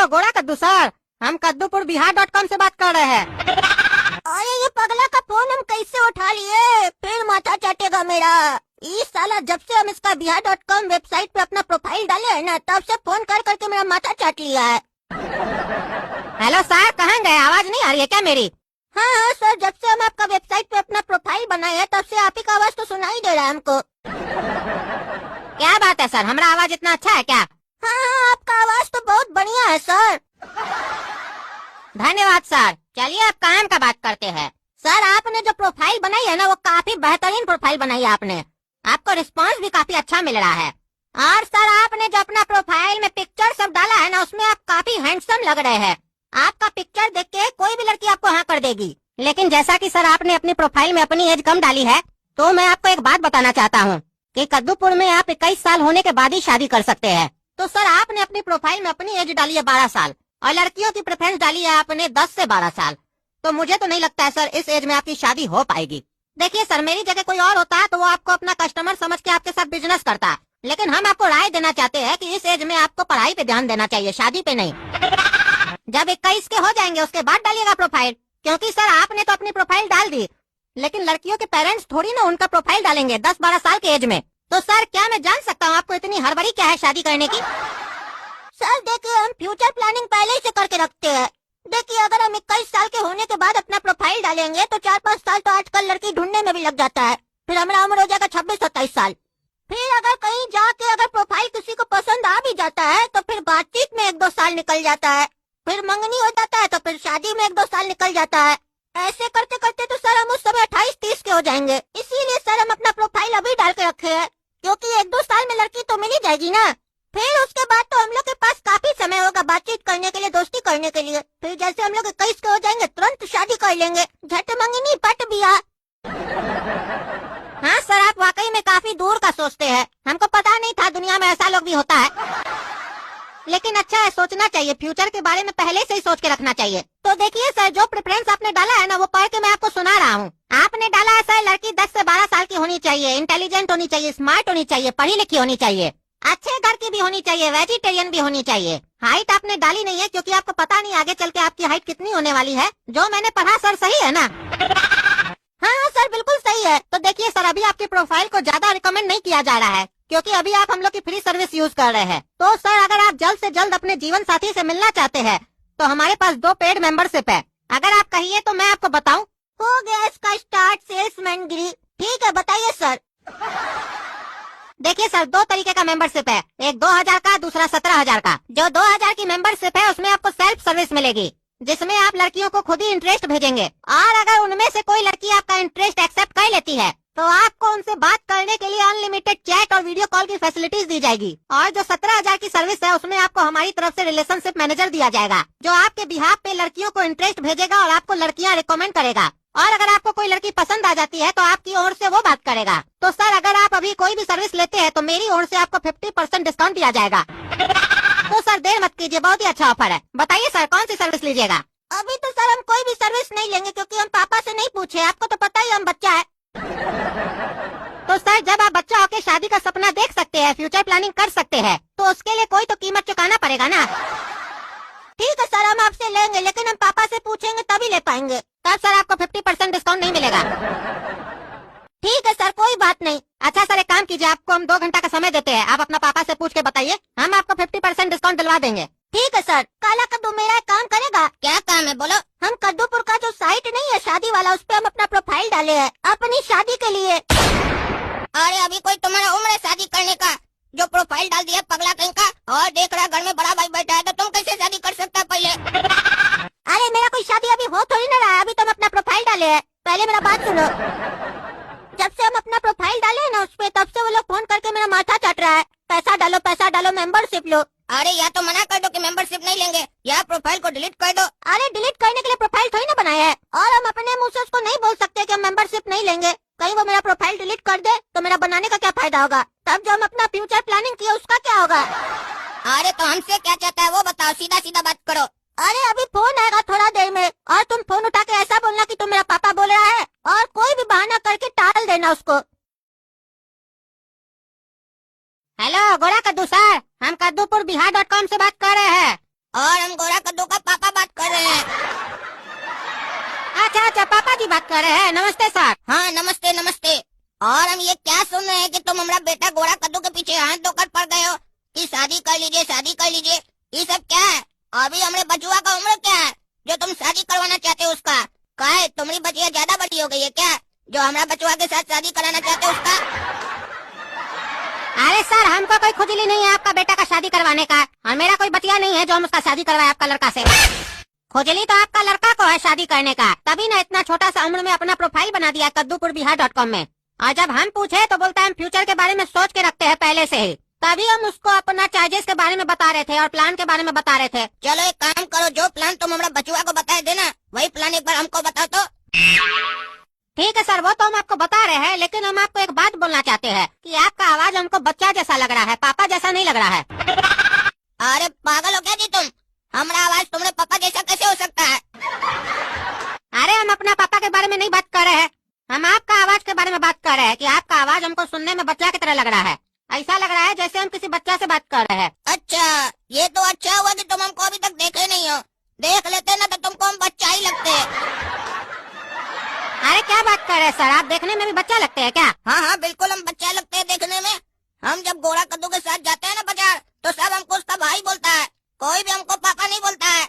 गोरा कद्दू सर, हम कद्दूपुर बिहार.com से बात कर रहे हैं। अरे ये पगला का फोन हम कैसे उठा लिए, फिर माथा चाटेगा मेरा। इस साला जब से हम इसका बिहार.com वेबसाइट पे अपना प्रोफाइल डाले है ना, तब से फोन कर करके मेरा माथा चाट लिया है। हेलो सर, कहाँ गए? आवाज नहीं आ रही है क्या मेरी? हाँ सर, जब से हम आपका वेबसाइट पे अपना प्रोफाइल बनाए हैं, तब से आप ही का आवाज तो सुनाई दे रहा है हमको। क्या बात है सर, हमारा आवाज इतना अच्छा है क्या? हाँ, आपका आवाज तो बहुत बढ़िया है सर। धन्यवाद सर। चलिए अब काम का बात करते हैं। सर आपने जो प्रोफाइल बनाई है ना, वो काफी बेहतरीन प्रोफाइल बनाई है आपने। आपको रिस्पांस भी काफी अच्छा मिल रहा है। और सर आपने जो अपना प्रोफाइल में पिक्चर सब डाला है ना, उसमें आप काफी हैंडसम लग रहे हैं। आपका पिक्चर देख के कोई भी लड़की आपको हाँ कर देगी। लेकिन जैसा कि सर आपने अपनी प्रोफाइल में अपनी एज कम डाली है, तो मैं आपको एक बात बताना चाहता हूँ कि कद्दूपुर में आप 21 साल होने के बाद ही शादी कर सकते हैं। तो सर आपने अपनी प्रोफाइल में अपनी एज डाली है 12 साल और लड़कियों की प्रेफरेंस डाली है आपने 10 से 12 साल। तो मुझे तो नहीं लगता है सर इस एज में आपकी शादी हो पाएगी। देखिए सर, मेरी जगह कोई और होता तो वो आपको अपना कस्टमर समझ के आपके साथ बिजनेस करता, लेकिन हम आपको राय देना चाहते हैं कि इस एज में आपको पढ़ाई पे ध्यान देना चाहिए, शादी पे नहीं। जब 21 के हो जाएंगे उसके बाद डालिएगा प्रोफाइल, क्योंकि सर आपने तो अपनी प्रोफाइल डाल दी, लेकिन लड़कियों के पेरेंट्स थोड़ी ना उनका प्रोफाइल डालेंगे 10-12 साल के एज में। तो सर क्या मैं जान सकता हूँ आपको इतनी हड़बड़ी क्या है शादी करने की? सर देखिए, हम फ्यूचर प्लानिंग पहले ही से करके रखते हैं। देखिए, अगर हम 21 साल के होने के बाद अपना प्रोफाइल डालेंगे तो 4-5 साल तो आजकल लड़की ढूंढने में भी लग जाता है। फिर हमारा उम्र हो जाएगा 26-27 साल। फिर अगर कहीं जाके अगर प्रोफाइल किसी को पसंद आ भी जाता है तो फिर बातचीत में 1-2 साल निकल जाता है, फिर मंगनी हो जाता है, तो फिर शादी में 1-2 साल निकल जाता है। ऐसे करते करते तो सर हम उस समय 28-30 के हो जाएंगे। इसीलिए सर हम अपना प्रोफाइल अभी डाल के रखे हैं, क्योंकि 1-2 साल में लड़की तो मिल ही जाएगी ना। फिर उसके बाद तो हम लोग के पास काफी समय होगा बातचीत करने के लिए, दोस्ती करने के लिए। फिर जैसे हम लोग 21 के हो जाएंगे तुरंत शादी कर लेंगे, झट मंगनी पट बियाह। हाँ सर, आप वाकई में काफी दूर का सोचते हैं। हमको पता नहीं था दुनिया में ऐसा लोग भी होता है। लेकिन अच्छा है, सोचना चाहिए, फ्यूचर के बारे में पहले से ही सोच के रखना चाहिए। तो देखिए सर, जो प्रेफरेंस आपने डाला है ना, वो पढ़ के मैं आपको सुना रहा हूँ। आपने डाला है सर, लड़की 10 से 12 साल की होनी चाहिए, इंटेलिजेंट होनी चाहिए, स्मार्ट होनी चाहिए, पढ़ी लिखी होनी चाहिए, अच्छे घर की भी होनी चाहिए, वेजिटेरियन भी होनी चाहिए। हाइट आपने डाली नहीं है क्योंकि आपको पता नहीं आगे चल के आपकी हाइट कितनी होने वाली है। जो मैंने पढ़ा सर सही है ना? हाँ सर, बिल्कुल सही है। तो देखिए सर, अभी आपकी प्रोफाइल को ज्यादा रिकमेंड नहीं किया जा रहा है क्योंकि अभी आप हम लोग की फ्री सर्विस यूज कर रहे हैं। तो सर अगर आप जल्द से जल्द अपने जीवन साथी से मिलना चाहते हैं तो हमारे पास 2 पेड मेंबरशिप है। अगर आप कहिए तो मैं आपको बताऊं। हो गया इसका स्टार्ट सेल्समैन गिरी। ठीक है, बताइए सर। देखिए सर, 2 तरीके का मेंबरशिप है, एक 2000 का, दूसरा 17,000 का। जो 2000 की मेंबरशिप है उसमें आपको सेल्फ सर्विस मिलेगी, जिसमें आप लड़कियों को खुद ही इंटरेस्ट भेजेंगे, और अगर उनमें से कोई लड़की आपका इंटरेस्ट एक्सेप्ट कर लेती है तो आपको उनसे बात करने के लिए अनलिमिटेड चैट और वीडियो कॉल की फैसिलिटीज दी जाएगी। और जो 17,000 की सर्विस है उसमें आपको हमारी तरफ से रिलेशनशिप मैनेजर दिया जाएगा, जो आपके बिहाफ पे लड़कियों को इंटरेस्ट भेजेगा और आपको लड़कियां रिकमेंड करेगा। और अगर आपको कोई लड़की पसंद आ जाती है तो आपकी ओर से वो बात करेगा। तो सर अगर आप अभी कोई भी सर्विस लेते हैं तो मेरी ओर से आपको 50% डिस्काउंट दिया जाएगा। तो सर देर मत कीजिए, बहुत ही अच्छा ऑफर है। बताइए सर, कौन सी सर्विस लीजिएगा? अभी तो सर हम कोई भी सर्विस नहीं लेंगे क्योंकि हम पापा से नहीं पूछे, आपको तो पता ही हम बच्चा है। तो सर जब आप बच्चा होकर शादी का सपना देख सकते हैं, फ्यूचर प्लानिंग कर सकते हैं, तो उसके लिए कोई तो कीमत चुकाना पड़ेगा ना। ठीक है सर, हम आपसे लेंगे, लेकिन हम पापा से पूछेंगे तभी ले पाएंगे। तब सर आपको 50% डिस्काउंट नहीं मिलेगा। ठीक है सर, कोई बात नहीं। अच्छा सर, एक काम कीजिए, आपको हम 2 घंटा का समय देते हैं, आप अपना पापा से पूछ के बताइए, हम आपको 50% डिस्काउंट दिलवा देंगे। ठीक है सर। काला कद्दू मेरा एक काम करेगा? क्या काम है, बोलो। हम कद्दूपुर का जो साइट नहीं है शादी वाला, उस पे हम अपना प्रोफाइल डाले हैं अपनी शादी के लिए। अरे अभी कोई तुम्हारा उम्र है शादी करने का, जो प्रोफाइल डाल दिया पगला कहीं का, और देख रहा घर में बड़ा भाई बैठा है, तो तुम कैसे शादी कर सकता है पहले? अरे मेरा कोई शादी अभी हो थोड़ी ना रहा है, अभी तो हम अपना प्रोफाइल डाले हैं। पहले मेरा बात सुनो। जब से हम अपना प्रोफाइल डाले हैं ना उस पे, तब से वो लोग फोन करके मेरा माथा चाट रहा है, पैसा डालो, मेंबरशिप लो। अरे या तो मना कर दो कि मेंबरशिप नहीं लेंगे, या प्रोफाइल को डिलीट कर दो। अरे डिलीट करने के लिए प्रोफाइल थोड़ी ना बनाया है, और हम अपने मुंह से उसको नहीं बोल सकते कि हम मेंबरशिप नहीं लेंगे। कहीं वो मेरा प्रोफाइल डिलीट कर दे तो मेरा बनाने का क्या फायदा होगा? तब जो हम अपना फ्यूचर प्लानिंग किया उसका क्या होगा? अरे तो हमसे क्या चाहता है वो बताओ, सीधा सीधा बात करो। अरे अभी फोन आएगा थोड़ा देर में, और तुम फोन उठा के ऐसा बोलना कि तुम मेरा पापा बोल रहा है, और कोई भी बहाना करके टाल देना उसको। हेलो गोरा कद्दू सर, हम कद्दूपुर बिहार.com से बात कर रहे हैं। और हम शर्मा जी बात कर रहे हैं। नमस्ते सर। हाँ नमस्ते नमस्ते। और हम ये क्या सुन रहे हैं कि तुम हमारा बेटा गोरा कद्दू के पीछे हाथ धोकर पड़ गए हो कि शादी कर लीजिए शादी कर लीजिए। ये सब क्या है? अभी हमारे बचुआ का उम्र क्या है जो तुम शादी करवाना चाहते हो उसका? क्या है तुम्हारी बचिया ज्यादा बड़ी हो गई है क्या जो हमारा बचुआ के साथ शादी कराना चाहते हो उसका? अरे सर, हमको कोई खुजली नहीं है आपका बेटा का शादी करवाने का, और मेरा कोई बतिया नहीं है जो हम उसका शादी करवाए आपका लड़का से। खुजली तो आपका लड़का को है शादी करने का, तभी ना इतना छोटा सा उम्र में अपना प्रोफाइल बना दिया कद्दूपुरबिहार.com में। और जब हम पूछे तो बोलता है हम फ्यूचर के बारे में सोच के रखते हैं पहले से ही। तभी हम उसको अपना चार्जेस के बारे में बता रहे थे और प्लान के बारे में बता रहे थे। चलो एक काम करो, जो प्लान तुम हमारा बचुआ को बताए देना वही प्लान एक बार हमको बताओ तो। ठीक है सर, वो तो हम आपको बता रहे हैं, लेकिन हम आपको एक बात बोलना चाहते हैं कि आपका आवाज हमको बच्चा जैसा लग रहा है, पापा जैसा नहीं लग रहा है। अरे पागल हो क्या जी तुम? हमारा आवाज तुम्हारे पापा जैसा कैसे हो सकता है? अरे हम अपना पापा के बारे में नहीं बात कर रहे हैं, हम आपका आवाज के बारे में बात कर रहे हैं कि आपका आवाज हमको सुनने में बच्चा की तरह लग रहा है। ऐसा लग रहा है जैसे हम किसी बच्चा से बात कर रहे हैं। अच्छा, ये तो अच्छा हुआ कि तुम हमको अभी तक देखे नहीं हो। देख लेते ना तो तुमको हम बच्चा ही लगते हैं। अरे क्या बात कर रहे हैं सर, आप देखने में भी बच्चा लगते हैं क्या? हाँ हाँ बिल्कुल, हम बच्चा लगते हैं देखने में। हम जब गोरा कद्दू के साथ जाते हैं ना बाजार तो सब हमको उसका भाई बोलता है, कोई भी हमको पापा नहीं बोलता है।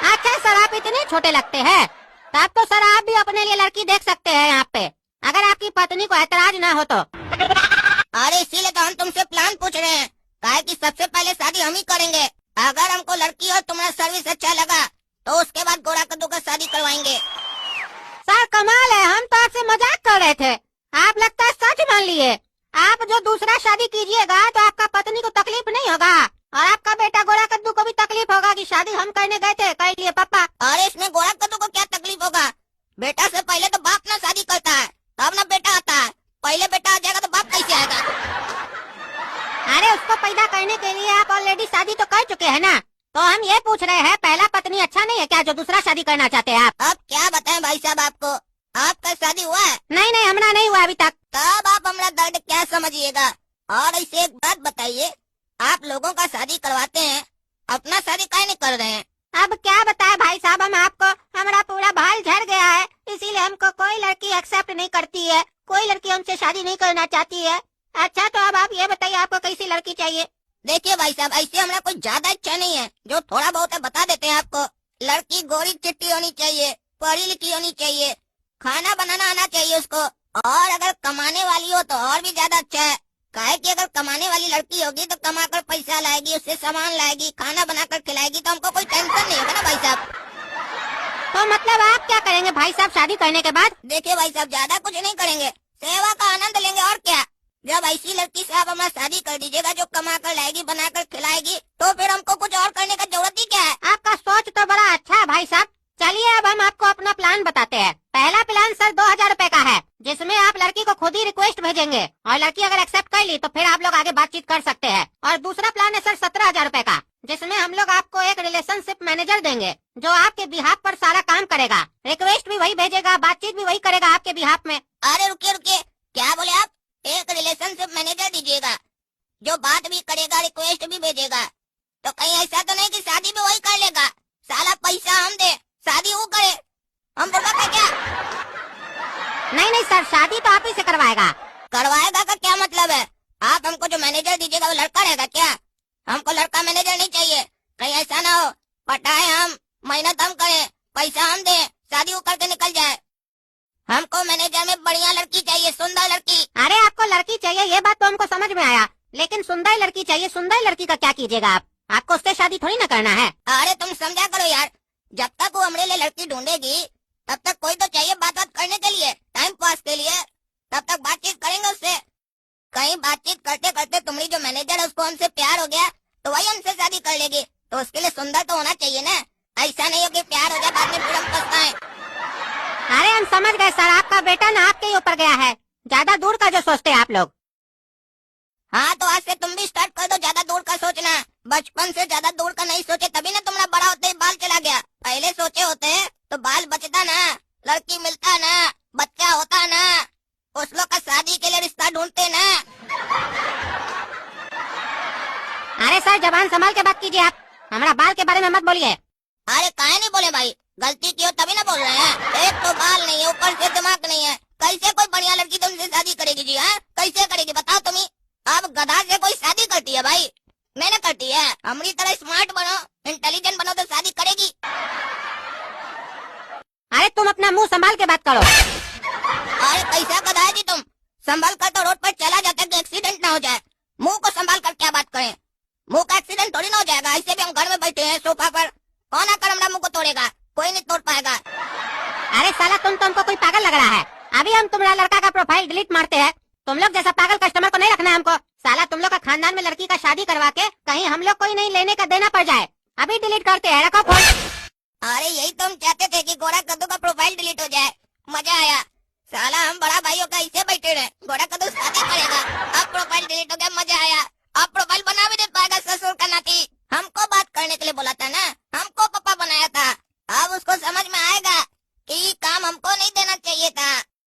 अच्छा सर, आप इतने छोटे लगते हैं, तब तो सर आप भी अपने लिए लड़की देख सकते हैं यहाँ पे, अगर आपकी पत्नी को ऐतराज ना हो तो। अरे इसीलिए तो हम तुमसे प्लान पूछ रहे हैं, काहे कि सबसे पहले शादी हम ही करेंगे। अगर हमको लड़की और तुम्हारा सर्विस अच्छा लगा तो उसके बाद गोरा कद्दू का शादी करवाएंगे। सर कमाल है, हम तो आपसे मजाक कर रहे थे, आप लगता है सच मान लिए। आप जो दूसरा शादी कीजिएगा तो आपका पत्नी को तकलीफ नहीं होगा, और आपका बेटा गोरा कद्दू को भी तकलीफ होगा कि शादी हम करने गए थे, कर लिए पापा। अरे इसमें गोरा कद्दू को क्या तकलीफ होगा? बेटा से पहले तो बाप ना शादी करता है, तब ना बेटा आता है। पहले बेटा आ जाएगा तो बाप कैसे आएगा? अरे उसको पैदा करने के लिए आप ऑलरेडी शादी तो कर चुके हैं ना, तो हम ये पूछ रहे हैं पहला पत्नी अच्छा नहीं है क्या जो दूसरा शादी करना चाहते हैं आप? अब क्या बताएं भाई साहब आपको, आपका शादी हुआ है? नहीं नहीं, हमारा नहीं हुआ अभी तक। तब आप हमारा दर्द क्या समझिएगा। और ऐसे एक बात बताइए, आप लोगों का शादी करवाते हैं, अपना शादी काहे नहीं कर रहे हैं? अब क्या बताए भाई साहब हम आपको, हमारा पूरा बाल झड़ गया है, इसीलिए हमको कोई लड़की एक्सेप्ट नहीं करती है, कोई लड़की हमसे शादी नहीं करना चाहती है। अच्छा तो अब आप ये बताइए आपको कैसी लड़की चाहिए? देखिए भाई साहब, ऐसे हमारा कोई ज्यादा इच्छा नहीं है, जो थोड़ा बहुत है बता देते हैं आपको। लड़की गोरी चिट्टी होनी चाहिए, पढ़ी लिखी होनी चाहिए, खाना बनाना आना चाहिए उसको, और अगर कमाने वाली हो तो और भी ज्यादा अच्छा है। काहे कि अगर कमाने वाली लड़की होगी तो कमा कर पैसा लाएगी, उससे सामान लाएगी, खाना बनाकर खिलाएगी, तो हमको कोई टेंशन नहीं होगा ना भाई साहब। तो मतलब आप क्या करेंगे भाई साहब शादी करने के बाद? देखिए भाई साहब, ज्यादा कुछ नहीं करेंगे, सेवा का आनंद लेंगे और क्या। जब ऐसी लड़की से आप हमारा शादी कर दीजिएगा जो कमा कर लाएगी, बना कर खिलाएगी, तो फिर हमको कुछ और करने का जरूरत ही क्या है। आपका सोच तो बड़ा अच्छा है भाई साहब। चलिए अब हम आपको अपना प्लान बताते हैं। पहला प्लान सर 2000 रूपए का है, जिसमें आप लड़की को खुद ही रिक्वेस्ट भेजेंगे, और लड़की अगर एक्सेप्ट कर ली तो फिर आप लोग आगे बातचीत कर सकते हैं। और दूसरा प्लान है सर 17,000 रूपए का, जिसमें हम लोग आपको एक रिलेशनशिप मैनेजर देंगे जो आपके बिहाफ पर सारा काम करेगा, रिक्वेस्ट भी वही भेजेगा, बातचीत भी वही करेगा आपके बिहाफ में। अरे रुकिए रुकिए, क्या बोले आप? एक रिलेशनशिप मैनेजर दीजिएगा जो बात भी करेगा, रिक्वेस्ट भी भेजेगा? तो कहीं ऐसा तो नहीं कि शादी भी वही कर लेगा? साला पैसा हम दे, शादी वो करे, हम बुर्बक है क्या? नहीं नहीं सर, शादी तो आप ही से करवाएगा। करवाएगा का क्या मतलब है? आप हमको जो मैनेजर दीजिएगा वो लड़का रहेगा क्या? हमको लड़का मैनेजर नहीं चाहिए। कहीं ऐसा ना हो पटाए हम, मेहनत हम करें, पैसा हम दें, शादी वो करके निकल जाए। हमको मैनेजर में बढ़िया लड़की चाहिए, सुंदर लड़की। अरे आपको लड़की चाहिए ये बात तो हमको समझ में आया, लेकिन सुंदर लड़की चाहिए। सुंदर लड़की का क्या कीजिएगा आप? आपको उससे शादी थोड़ी ना करना है। अरे तुम समझा करो यार, जब तक वो हमारे लिए लड़की ढूंढेगी तब तक कोई तो चाहिए बात करने के लिए, टाइम पास के लिए। तब तक बातचीत करेंगे उससे। कहीं बातचीत करते करते तुम्हारी जो मैनेजर है उसको हमसे प्यार हो गया तो वही हमसे शादी कर लेगी, तो उसके लिए सुंदर तो होना चाहिए ना। ऐसा नहीं हो कि प्यार हो जाए बाद में फिर हम पछताएं। अरे हम समझ गए सर, आपका बेटा ना आपके ही ऊपर गया है, ज्यादा दूर का जो सोचते हैं आप लोग। हाँ तो आज से तुम भी स्टार्ट कर दो ज्यादा दूर का सोचना। बचपन से ज्यादा दूर का नहीं सोचे, तभी ना तुम्हारा बड़ा होते ही बाल चला गया। पहले सोचे होते तो बाल बचता ना, लड़की मिलता ना, बच्चा होता ना, उस लोग का शादी के लिए रिश्ता ढूंढते ना। अरे सर जबान संभाल के बात कीजिए आप, हमारा बाल के बारे में मत बोलिए। अरे काहे नहीं बोले भाई, गलती की हो तभी ना बोल रहे हैं। एक तो बाल नहीं है, ऊपर से दिमाग नहीं है, कैसे कोई बढ़िया लड़की तुमसे शादी करेगी जी? हाँ, कैसे करेगी बताओ तुम ही। अब गधा से कोई शादी करती है भाई? मैंने करती है। हमारी तरह स्मार्ट बनो, इंटेलिजेंट बनो तो शादी करेगी। अरे तुम अपना मुंह संभाल के बात करो। अरे कैसा गधा है जी तुम? संभाल कर तो रोड पर चला जाता है कि एक्सीडेंट ना हो जाए। मुंह को संभाल कर क्या बात करें? मुंह का एक्सीडेंट थोड़ी ना हो जाएगा। ऐसे भी हम घर में बैठे हैं सोफा पर, कौन आकर हमारा मुंह को तोड़ेगा? कोई नहीं तोड़ पाएगा। अरे साला तुमको कोई पागल लग रहा है? अभी हम तुम्हारा लड़का का प्रोफाइल डिलीट मारते हैं। तुम लोग जैसा पागल कस्टमर को नहीं रखना है हमको। साला तुम लोग का खानदान में लड़की का शादी करवा के कहीं हम लोग कोई नहीं लेने का देना पड़ जाए। अभी डिलीट करते हैं, रखो फोन। अरे यही तो हम चाहते थे कि गोरा कद्दू का प्रोफाइल डिलीट हो जाए। मजा आया। साला हम बड़ा भाइयों का ऐसे बैठे रहे, गोरा कद्दू शादी करेगा, अब प्रोफाइल डिलीट हो गया। मजा आया। अब प्रोफाइल बना भी नहीं पाएगा ससुर का नाती। हमको बात करने के लिए बोला